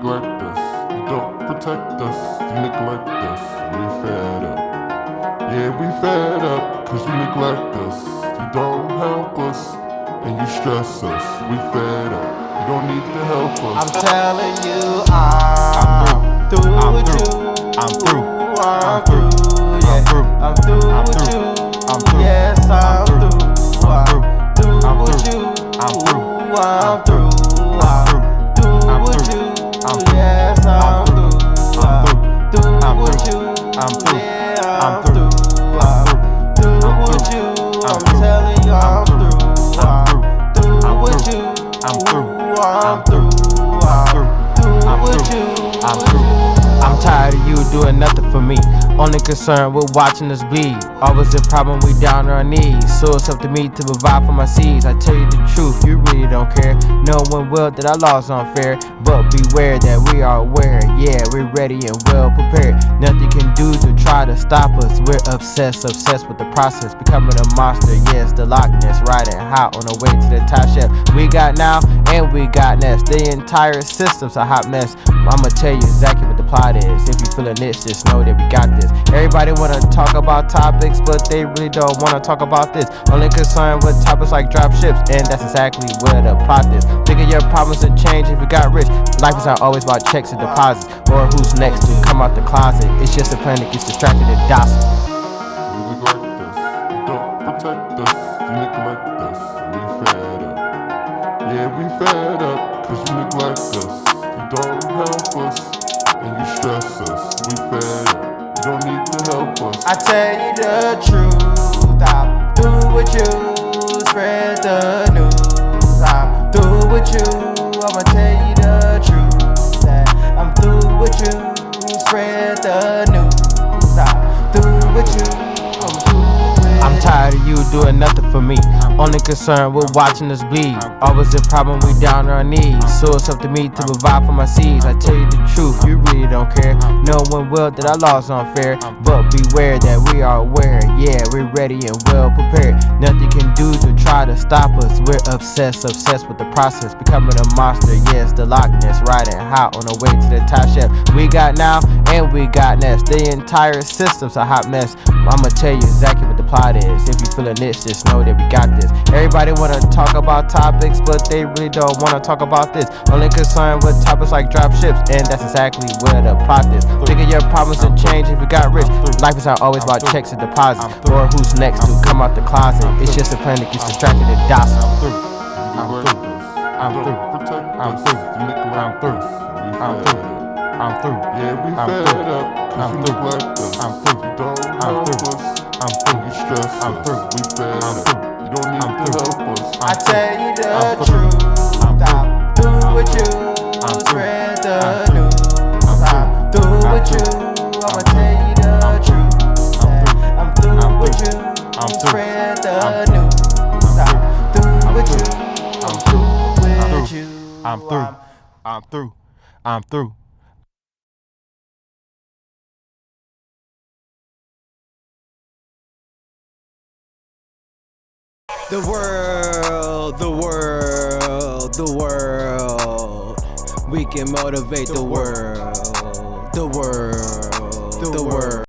neglect us. You don't protect us, you neglect us. We fed up. Yeah, we fed up, cause you neglect us. You don't help us, and you stress us. We fed up. You don't need to help us. I'm telling you, I'm through with you. I'm through. I'm through. Yeah, I'm through with you. Yes, I'm through. I'm through with you. I'm through. I'm through with you. Yes, I'm through. Through with you. Yeah, I'm through. Through with you. I'm telling you, I'm through. Through with you. I'm through with you. I'm tired of you doing nothing for me. Only concerned with watching us bleed. Always a problem, we down on our knees. So it's up to me to provide for my seeds. I tell you the truth, you really don't care. No one will that I lost unfair. But beware that we are aware. Yeah, we're ready and well prepared. Nothing can do to try to stop us. We're obsessed with the process. Becoming a monster, yes, the Loch Ness. Riding hot on the way to the top shelf. We got now and we got next. The entire system's a hot mess. I'ma tell you exactly what the plot is. If you feeling this, just know that we got this. Everybody wanna talk about topics, but they really don't wanna talk about this. Only concerned with topics like drop ships, and that's exactly where the plot is. Think of your problems and change if you got rich. Life is not always about checks and deposits, or who's next to come out the closet. It's just a plan that gets distracted and docile. You neglect us, you don't protect us, you neglect us. We fed up. Yeah, we fed up, cause you neglect us. You don't help us, and you stress us. We fed up. You don't need to help us. I tell you the truth, I'm through with you. Spread the news, I'm through with you. I'ma tell you the truth, that I'm through with you. Spread the news, I'm through with you. I'm tired of you doing nothing for me. Only concerned with watching us bleed. Always a problem, we down on our knees. So it's up to me to provide for my seeds. I tell you the truth, you really don't care. No one will that I lost unfair. But beware that we are aware. Yeah, we're ready and well prepared. Nothing can do to try to stop us. We're obsessed with the process. Becoming a monster, yes, the Loch Ness. Riding hot on the way to the top shelf. We got now and we got next. The entire system's a hot mess. I'ma tell you exactly what the plot is. If you feeling this, just know that we got this. Everybody wanna talk about topics, but they really don't wanna talk about this. Only concerned with topics like drop ships, and that's exactly where the plot is. Think of your problems and change if you got rich. Life is not always about checks and deposits, or who's next to come out the closet. It's just a plan that gets distracted and docile. You neglect us, you don't protect us, you neglect us. We fed up. Yeah, we fed up, cause you neglect us. You don't help us, and you stress us. We fed up. You don't need to help us. I tell you the truth, I'm through with you. Spread the news, I'm through with you. I'ma tell you the truth, that I'm through with you. Spread the news, I'm through with you. I'm through with you. I'm through. The world. We can motivate the world.